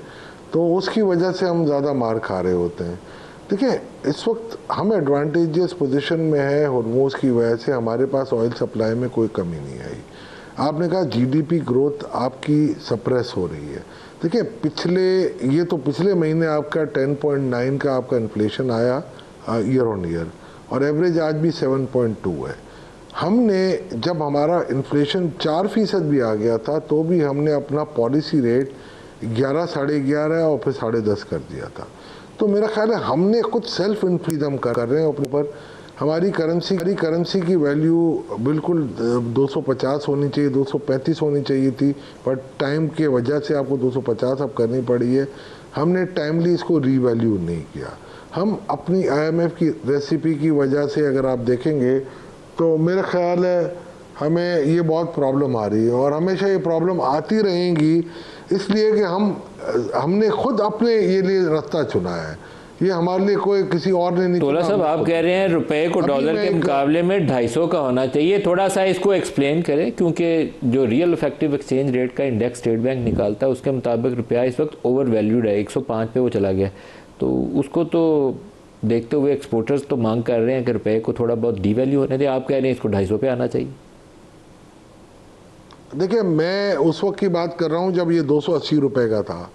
तो उसकी वजह से हम ज़्यादा मार खा रहे होते हैं। देखिए, इस वक्त हम एडवांटेजियस पोजीशन में है हॉर्मोज़ की वजह से, हमारे पास ऑयल सप्लाई में कोई कमी नहीं आई। आपने कहा जीडीपी ग्रोथ आपकी सप्रेस हो रही है। देखिए, पिछले महीने आपका 10.9 का आपका इन्फ्लेशन आया ईयर ऑन ईयर और एवरेज आज भी 7.2 है। हमने जब हमारा इन्फ्लेशन 4% भी आ गया था तो भी हमने अपना पॉलिसी रेट 11, 11.5 और फिर 10.5 कर दिया था। तो मेरा ख्याल है हमने कुछ सेल्फ इन्फ्रीडम कर रहे हैं अपने ऊपर। हमारी करेंसी की वैल्यू बिल्कुल 250 होनी चाहिए, 235 होनी चाहिए थी, पर टाइम के वजह से आपको 250 अब करनी पड़ी है। हमने टाइमली इसको रीवैल्यू नहीं किया। हम अपनी IMF की रेसिपी की वजह से अगर आप देखेंगे तो मेरा ख्याल है हमें ये बहुत प्रॉब्लम आ रही है और हमेशा ये प्रॉब्लम आती रहेंगी, इसलिए कि हमने खुद अपने ये लिए रास्ता चुना है। ये हमारे लिए कोई किसी और ने नहीं। तोला साहब, आप कह रहे हैं रुपए को डॉलर के मुकाबले में 250 का होना चाहिए। थोड़ा सा इसको एक्सप्लेन करें, क्योंकि जो रियल इफेक्टिव एक्सचेंज रेट का इंडेक्स स्टेट बैंक निकालता है उसके मुताबिक रुपया इस वक्त ओवर वैल्यूड है, 105 पे वो चला गया। तो उसको तो देखते हुए एक्सपोर्टर्स तो मांग कर रहे हैं कि रुपए को थोड़ा बहुत डीवैल्यू होने दें। आप कह रहे हैं इसको 250 पे आना चाहिए। देखिए, मैं उस वक्त की बात कर रहा हूँ जब ये 280 रुपए का था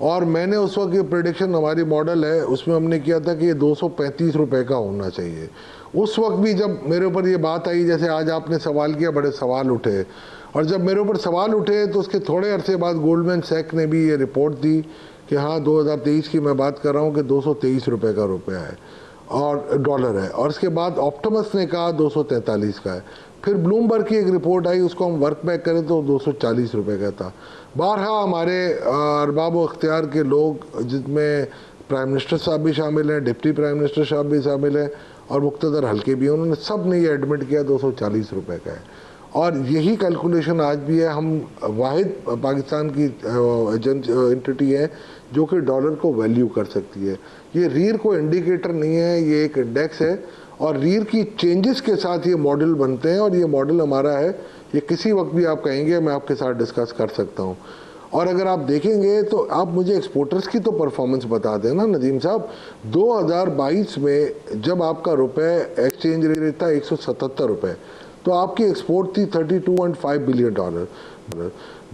और मैंने उस वक्त ये प्रेडिक्शन, हमारी मॉडल है उसमें हमने किया था कि ये 235 रुपए का होना चाहिए। उस वक्त भी जब मेरे ऊपर ये बात आई, जैसे आज आपने सवाल किया, बड़े सवाल उठे, और जब मेरे ऊपर सवाल उठे तो उसके थोड़े अरसे बाद गोल्डमैन सैक ने भी ये रिपोर्ट दी कि हाँ 2023 की मैं बात कर रहा हूँ कि 223 रुपये का रुपया है और डॉलर है, और इसके बाद ऑप्टिमस ने कहा 243 का है। फिर ब्लूमबर्ग की एक रिपोर्ट आई, उसको हम वर्क बैक करें तो 240 रुपये का था। बारहा हमारे अरबाब अख्तियार के लोग, जिसमें प्राइम मिनिस्टर साहब भी शामिल हैं, डिप्टी प्राइम मिनिस्टर साहब भी शामिल हैं और मुख्तदर हल्के भी हैं, उन्होंने सब ने ये एडमिट किया 240 रुपये का है। और यही कैलकुलेशन आज भी है। हम वाहिद पाकिस्तान की एंटिटी है जो कि डॉलर को वैल्यू कर सकती है। ये रीर को इंडिकेटर नहीं है, ये एक इंडेक्स है और रीर की चेंजेस के साथ ये मॉडल बनते हैं और ये मॉडल हमारा है। ये किसी वक्त भी आप कहेंगे मैं आपके साथ डिस्कस कर सकता हूँ। और अगर आप देखेंगे तो आप मुझे एक्सपोर्टर्स की तो परफॉर्मेंस बता दें ना नदीम साहब। 2022 में जब आपका रुपए एक्सचेंज रेट था 177 रुपये, तो आपकी एक्सपोर्ट थी 32.5 बिलियन डॉलर।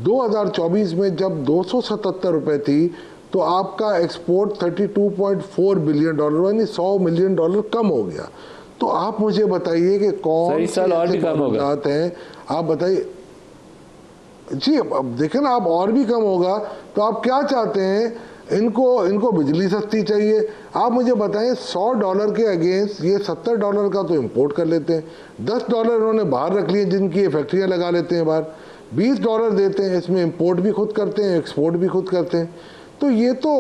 2024 में जब 277 रुपये थी तो आपका एक्सपोर्ट 32.4 बिलियन डॉलर, यानी 100 मिलियन डॉलर कम हो गया। तो आप मुझे बताइए कि कौन से और भी कम होगा हैं, आप बताइए जी। अब देखें ना, आप और भी कम होगा तो आप क्या चाहते हैं? इनको बिजली सस्ती चाहिए। आप मुझे बताएं, $100 के अगेंस्ट ये $70 का तो इंपोर्ट कर लेते हैं, $10 इन्होंने बाहर रख लिए जिनकी फैक्ट्रियां लगा लेते हैं बाहर, $20 देते हैं, इसमें इंपोर्ट भी खुद करते हैं, एक्सपोर्ट भी खुद करते हैं। तो ये तो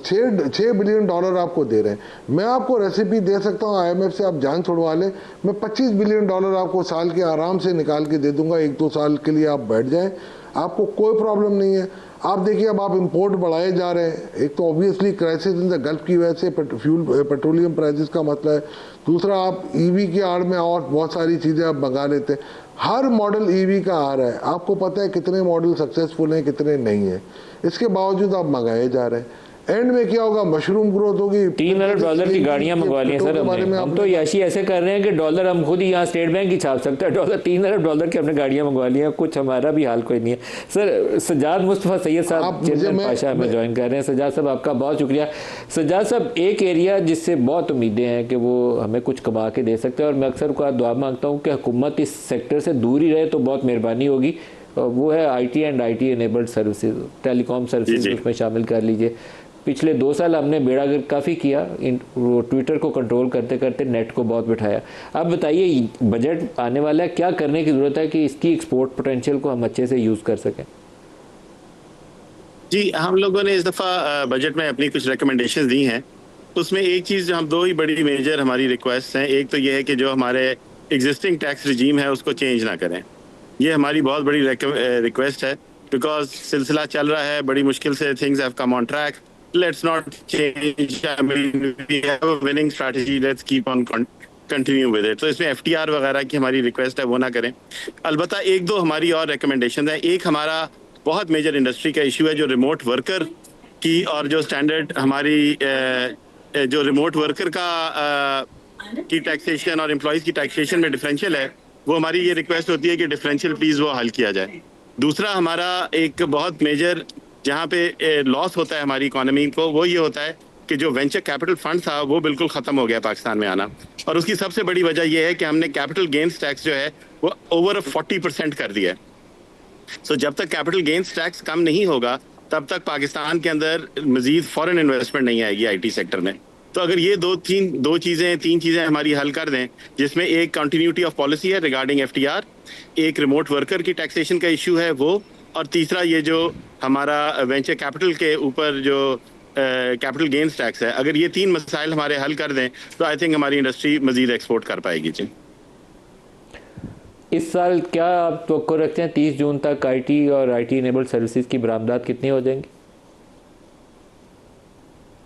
6 बिलियन डॉलर आपको दे रहे हैं। मैं आपको रेसिपी दे सकता हूँ, IMF से आप जान छुड़वा लें, मैं 25 बिलियन डॉलर आपको साल के आराम से निकाल के दे दूंगा, 1-2 साल के लिए आप बैठ जाएं, आपको कोई प्रॉब्लम नहीं है। आप देखिए अब आप इंपोर्ट बढ़ाए जा रहे हैं, एक तो obviously crisis in the gulf की वजह से पेट्रोलियम प्राइसेस का मसला है, दूसरा आप ईवी की आड़ में और बहुत सारी चीज़ें आप मंगा लेते हैं। हर मॉडल ईवी का आ रहा है, आपको पता है कितने मॉडल सक्सेसफुल हैं कितने नहीं है, इसके बावजूद आप मंगाए जा रहे हैं। एंड में क्या होगा, मशरूम ग्रोथ होगी। $3 अरब की गाड़ियां मंगवा ली हैं सर हमने। हम तो याशी ऐसे कर रहे हैं कि डॉलर हम खुद ही यहाँ स्टेट बैंक ही छाप सकता है, $3 अरब की हमने गाड़ियां मंगवा ली हैं, कुछ हमारा भी हाल कोई नहीं है। सर सज्जाद मुस्तफ़ा सैयद साहब चेयरमैन पाशा हमें ज्वाइन कर रहे हैं। सज्जाद साहब आपका बहुत शुक्रिया। सज्जाद साहब, एक एरिया जिससे बहुत उम्मीदें हैं कि वो हमें कुछ कमा के दे सकते हैं, और मैं अक्सर को दुआ मांगता हूँ कि हुकूमत इस सेक्टर से दूर ही रहे तो बहुत मेहरबानी होगी, वो है IT and IT enabled services, telecom services उसमें शामिल कर लीजिए। पिछले 2 साल हमने बेड़ागर्द काफ़ी किया, ट्विटर को कंट्रोल करते करते नेट को बहुत बिठाया। अब बताइए, बजट आने वाला है, क्या करने की ज़रूरत है कि इसकी एक्सपोर्ट पोटेंशियल को हम अच्छे से यूज़ कर सकें? जी, हम लोगों ने इस दफ़ा बजट में अपनी कुछ रिकमेंडेशंस दी हैं। उसमें एक चीज़, हम 2 ही बड़ी मेजर हमारी रिक्वेस्ट हैं। एक तो ये है कि जो हमारे एग्जिस्टिंग टैक्स रिजीम है उसको चेंज ना करें, ये हमारी बहुत बड़ी रिक्वेस्ट है, बिकॉज सिलसिला चल रहा है, बड़ी मुश्किल से things have come on track. Let's not change. I mean, we have a winning strategy. Let's keep on continue with it. तो इसमें FTR वगैरह की हमारी रिक्वेस्ट है वो ना करें। अलबत्ता 1-2 हमारी और रिकमेंडेशन है। एक हमारा बहुत मेजर इंडस्ट्री का इशू है जो रिमोट वर्कर की, और जो स्टैंडर्ड हमारी जो रिमोट वर्कर का की टैक्सेशन और एम्प्लॉयज़ की टैक्सेशन में डिफरेंशियल है, वो हमारी ये रिक्वेस्ट होती है कि डिफरेंशियल प्लीज़ वो हल किया जाए। दूसरा हमारा एक बहुत मेजर जहाँ पे लॉस होता है हमारी इकोनॉमी को, वो ये होता है कि जो वेंचर कैपिटल फंड था वो बिल्कुल ख़त्म हो गया पाकिस्तान में आना, और उसकी सबसे बड़ी वजह ये है कि हमने कैपिटल गेन्स टैक्स जो है वो ओवर 40% कर दिया है। सो जब तक कैपिटल गेन्स टैक्स कम नहीं होगा तब तक पाकिस्तान के अंदर मजीद फॉरेन इन्वेस्टमेंट नहीं आएगी IT सेक्टर में। तो अगर ये 3 चीज़ें हमारी हल कर दें, जिसमें एक कंटिन्यूटी ऑफ पॉलिसी है रिगार्डिंग FTR, एक रिमोट वर्कर की टैक्सेशन का इशू है वो, और तीसरा ये जो हमारा वेंचर कैपिटल के ऊपर जो कैपिटल गेन्स टैक्स है, अगर ये 3 मसाइल हमारे हल कर दें तो आई थिंक हमारी इंडस्ट्री मजीद एक्सपोर्ट कर पाएगी। जी, इस साल क्या आप तवक्को रखते हैं 30 जून तक IT और IT इनेबल्ड सर्विसेज की बरामदात कितनी हो जाएंगी?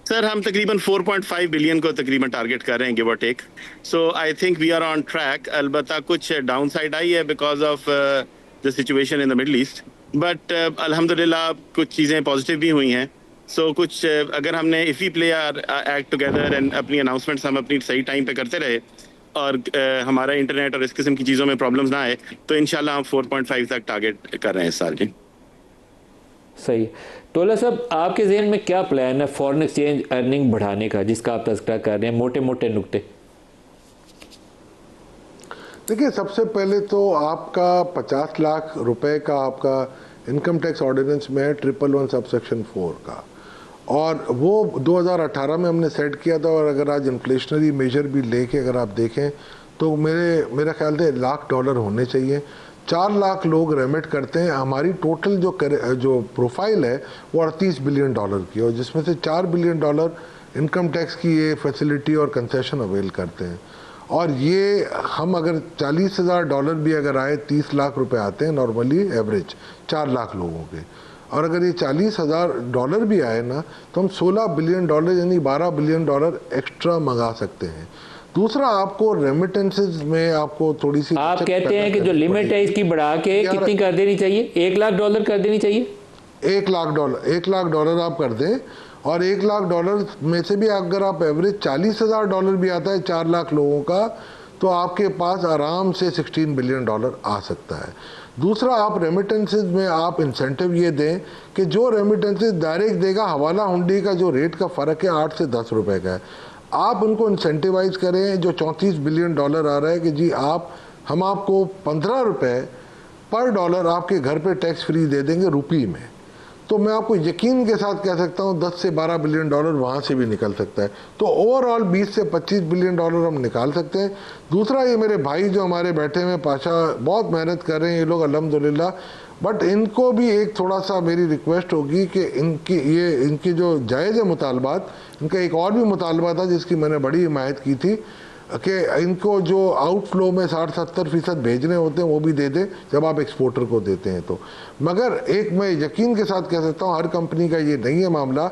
सर हम तकरीबन 4.5 बिलियन को तकरीबन टारगेट कर रहे हैं, गिव और take. So I think we are on track. अलबत्ता कुछ डाउन साइड आई है because of the situation in the Middle East, but अल्हम्दुलिल्लाह कुछ चीज़ें पॉजिटिव भी हुई हैं। सो कुछ अगर हमने if we play or act together and अपनी अनाउंसमेंट्स हम अपनी सही टाइम पे करते रहे, और हमारा इंटरनेट और इस किस्म की चीज़ों में प्रॉब्लम्स ना आए, तो इंशाल्लाह हम 4.5 तक टारगेट कर रहे हैं इस साल। जी सही। तोला साहब, आपके जहन में क्या प्लान है फॉरेन एक्सचेंज अर्निंग बढ़ाने का, जिसका आप तज़किरा कर रहे हैं, मोटे मोटे नुक्ते? देखिए, सबसे पहले तो आपका 50 लाख रुपए का आपका इनकम टैक्स ऑर्डिनेंस में है 111 सबसेक्शन 4 का, और वो 2018 में हमने सेट किया था। और अगर आज इन्फ्लेशनरी मेजर भी लेके अगर आप देखें तो मेरा ख्याल से $1,00,000 होने चाहिए। 4 लाख लोग रेमिट करते हैं। हमारी टोटल जो प्रोफाइल है वो $38 बिलियन की, और जिसमें से $4 बिलियन इनकम टैक्स की ये फैसिलिटी और कंसेशन अवेल करते हैं। और ये हम अगर $40,000 भी अगर आए, 30 लाख रुपए आते हैं नॉर्मली एवरेज 4 लाख लोगों के, और अगर ये $40,000 भी आए ना तो हम $16 बिलियन यानी $12 बिलियन एक्स्ट्रा मंगा सकते हैं। दूसरा, आपको रेमिटेंसेस में आपको थोड़ी सी, आप कहते हैं कि जो लिमिट है इसकी बढ़ा के कितनी कर देनी चाहिए? $1,00,000 कर देनी चाहिए। $1,00,000 आप कर दें, और $1,00,000 में से भी अगर आप एवरेज $40,000 भी आता है 4 लाख लोगों का, तो आपके पास आराम से $16 बिलियन आ सकता है। दूसरा, आप रेमिटेंसेस में आप इंसेंटिव ये दें कि जो रेमिटेंसेस डायरेक्ट देगा, हवाला हुंडी का जो रेट का फ़र्क है 8 से 10 रुपए का है, आप उनको इंसेंटिवाइज करें। जो $34 बिलियन आ रहा है कि जी हम आपको 15 रुपए पर डॉलर आपके घर पे टैक्स फ्री दे देंगे रुपी में, तो मैं आपको यकीन के साथ कह सकता हूँ 10 से 12 बिलियन डॉलर वहाँ से भी निकल सकता है। तो ओवरऑल 20 से 25 बिलियन डॉलर हम निकाल सकते हैं। दूसरा, ये मेरे भाई जो हमारे बैठे हुए पाशा बहुत मेहनत कर रहे हैं ये लोग अल्हम्दुलिल्लाह, बट इनको भी एक थोड़ा सा मेरी रिक्वेस्ट होगी कि इनकी जो जायज़ मुतालबात, इनका एक और भी मुतालबा था जिसकी मैंने बड़ी हिमायत की थी कि इनको जो आउटफ्लो में 60-70% भेजने होते हैं वो भी दे दें जब आप एक्सपोर्टर को देते हैं तो। मगर एक मैं यकीन के साथ कह सकता हूँ हर कंपनी का ये नहीं है मामला।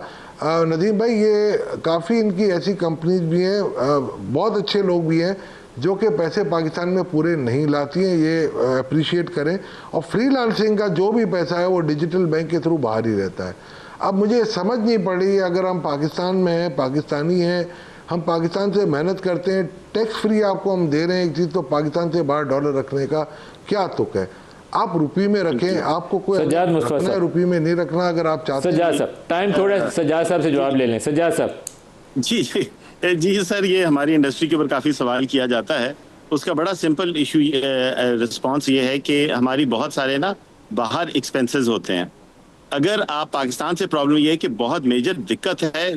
नदीम भाई, ये काफ़ी इनकी ऐसी कंपनीज भी हैं, बहुत अच्छे लोग भी हैं जो कि पैसे पाकिस्तान में पूरे नहीं लाती हैं, ये अप्रिशिएट करें। और फ्रीलांसिंग का जो भी पैसा है वो डिजिटल बैंक के थ्रू बाहर ही रहता है। अब मुझे समझ नहीं पड़ रही, अगर हम पाकिस्तान में हैं, पाकिस्तानी हैं, हम पाकिस्तान से मेहनत करते हैं, टैक्स फ्री आपको हम दे रहे हैं एक चीज़, तो पाकिस्तान से बाहर डॉलर रखने का क्या तुक है? आप रुपये में रखें, आपको कोई रखना है, रुपये में नहीं रखना अगर आप चाहते हैं। सज्जाद साहब, टाइम थोड़ा सज्जाद साहब से जवाब ले लें। सज्जाद साहब। जी सर, ये हमारी इंडस्ट्री के ऊपर काफ़ी सवाल किया जाता है। उसका बड़ा सिंपल इशू रिस्पॉन्स ये है कि हमारी बहुत सारे ना बाहर एक्सपेंसेस होते हैं। अगर आप पाकिस्तान से, प्रॉब्लम ये है कि बहुत मेजर दिक्कत है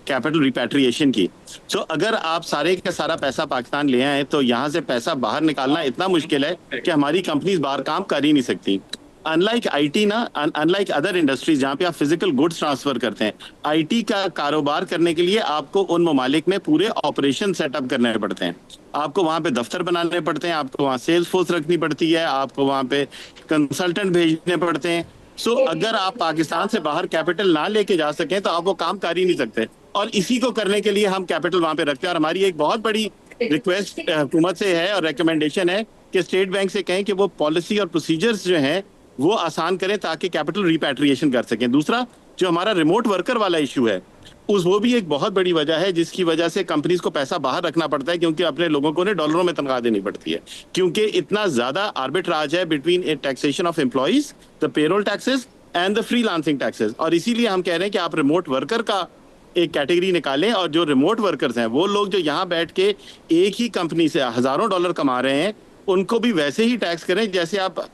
कैपिटल रिपैट्रिएशन की। सो अगर आप सारे का सारा पैसा पाकिस्तान ले आए तो यहाँ से पैसा बाहर निकालना इतना मुश्किल है कि हमारी कंपनीज बाहर काम कर ही नहीं सकती। अनलाइक आईटी ना, अनलाइक अदर इंडस्ट्रीज जहाँ पे आप फिजिकल गुड्स ट्रांसफर करते हैं, आईटी का कारोबार करने के लिए आपको उन ममालिक में पूरे ऑपरेशन सेटअप करने पड़ते हैं। आपको वहाँ पे दफ्तर बनाने पड़ते हैं, आपको वहाँ सेल्स फोर्स रखनी पड़ती है, आपको वहाँ पे कंसल्टेंट भेजने पड़ते हैं। सो अगर आप पाकिस्तान से बाहर कैपिटल ना लेके जा सकें तो आप वो काम कर ही नहीं सकते। और इसी को करने के लिए हम कैपिटल वहाँ पे रखते हैं। और हमारी एक बहुत बड़ी रिक्वेस्ट हुकूमत से है और रिकमेंडेशन है कि स्टेट बैंक से कहें कि वो पॉलिसी और प्रोसीजर्स जो हैं वो आसान करें ताकि कैपिटल रिपैट्रिएशन कर सकें। दूसरा, जो हमारा रिमोट वर्कर वाला इशू है, वो भी एक बहुत बड़ी वजह है जिसकी वजह से कंपनीज को पैसा बाहर रखना पड़ता है, क्योंकि अपने लोगों को डॉलरों में तनख्वाह देनी पड़ती है, क्योंकि इतना ज्यादा आर्बिट्राज है between taxation of employees, the payroll taxes and the freelancing taxes. और इसीलिए हम कह रहे हैं कि आप रिमोट वर्कर का एक कैटेगरी निकालें, और जो रिमोट वर्कर्स हैं वो लोग जो यहाँ बैठ के एक ही कंपनी से हजारों डॉलर कमा रहे हैं, उनको भी वैसे ही टैक्स करें जैसे आप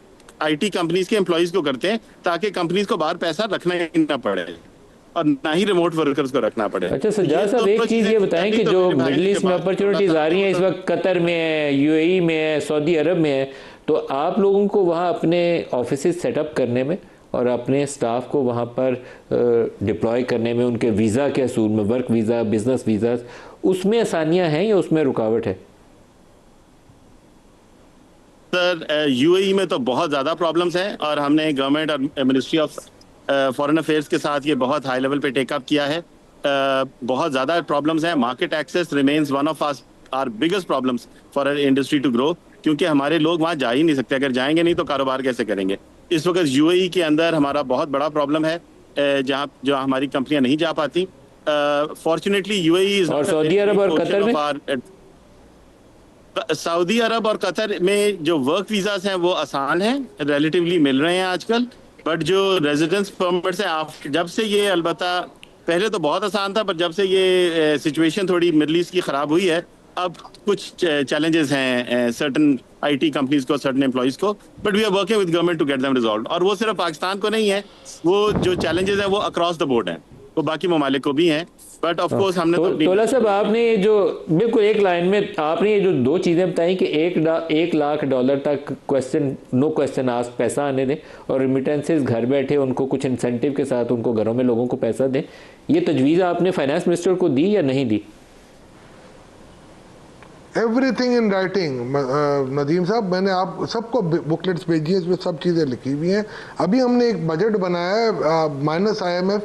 आईटी कंपनीज के एम्प्लॉइज को करते हैं, ताकि कंपनीज को बाहर पैसा रखना ही ना पड़े और ना ही रिमोट वर्कर्स को रखना पड़े। अच्छा सज्जाद साहब, एक चीज़ ये बताएं कि जो मिडिल ईस्ट में अपॉर्चुनिटीज आ रही हैं इस वक्त, कतर में है, यूएई में है, सऊदी अरब में है, तो आप लोगों को वहाँ अपने ऑफिस सेटअप करने में और अपने स्टाफ को वहाँ पर डिप्लॉय करने में, उनके वीज़ा के असूल में, वर्क वीज़ा, बिजनेस वीज़ा, उसमें आसानियाँ हैं या उसमें रुकावट है? सर, यूएई में तो बहुत ज़्यादा प्रॉब्लम्स हैं और हमने गवर्नमेंट और मिनिस्ट्री ऑफ फॉरेन अफेयर्स के साथ ये बहुत हाई लेवल पे टेकअप किया है। बहुत ज़्यादा प्रॉब्लम्स हैं। Market access remains one of our biggest problems for our industry to grow, क्योंकि हमारे लोग वहाँ जा ही नहीं सकते। अगर जाएंगे नहीं तो कारोबार कैसे करेंगे? इस वक्त यूएई के अंदर हमारा बहुत बड़ा प्रॉब्लम है जहाँ हमारी कंपनियाँ नहीं जा पाती। फॉर्चुनेटली यूएई इज, और सऊदी अरब और कतर में, सऊदी अरब और कतर में जो वर्क वीज़ास हैं वो आसान हैं, रिलेटिवली मिल रहे हैं आजकल। बट जो रेजिडेंस परमिट्स हैं, जब से ये, अलबत्ता पहले तो बहुत आसान था, पर जब से ये सिचुएशन थोड़ी मिडल ईस्ट की ख़राब हुई है, अब कुछ चैलेंजेस हैं सर्टन आईटी कंपनीज को, सर्टन एम्प्लॉइज को। But we are working with government to get them resolve. और वो सिर्फ पाकिस्तान को नहीं है, वो जो चैलेंजेस हैं वो अक्रॉस द बोर्ड हैं, वो बाकी ममालिक को भी हैं। बट ऑफ कोर्स हमने तोला साहब, आपने ये जो बिल्कुल एक लाइन में आपने ये जो दो चीज़ें बताई कि $1 लाख तक नो क्वेश्चन आस्क पैसा आने दें और रिमिटेंसेस घर बैठे उनको कुछ इंसेंटिव के साथ उनको घरों में लोगों को पैसा दें, ये तजवीज़ आपने फाइनेंस मिनिस्टर को दी या नहीं दी? एवरीथिंग इन राइटिंग नदीम साहब, मैंने आप सबको बुकलेट्स भेजी है, इसमें सब चीज़ें लिखी हुई हैं। अभी हमने एक बजट बनाया है माइनस IMF,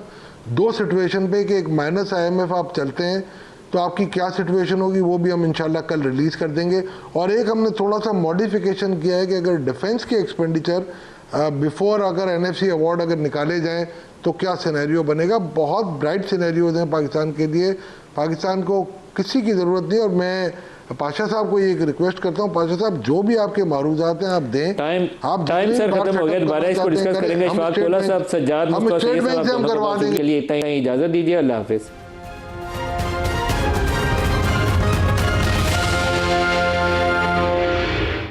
दो सिचुएशन पे कि एक माइनस IMF आप चलते हैं तो आपकी क्या सिचुएशन होगी, वो भी हम इंशाल्लाह कल रिलीज़ कर देंगे। और एक हमने थोड़ा सा मॉडिफिकेशन किया है कि अगर डिफेंस के एक्सपेंडिचर बिफोर अगर NFC अवार्ड अगर निकाले जाएं तो क्या सिनेरियो बनेगा। बहुत ब्राइट सिनेरियोज हैं पाकिस्तान के लिए, पाकिस्तान को किसी की ज़रूरत नहीं। और मैं पाशा साहब को एक रिक्वेस्ट करता हूँ, पाशा साहब जो भी आपके मारूजात हैं आप दें। टाइम सर खत्म हो गया, दोबारा इसको डिस्कस करेंगे। इशफाक तोला साहब, सज्जाद मुस्तफा साहब, के लिए इतना ही इजाज़त दीजिए। अल्लाह हाफिज़।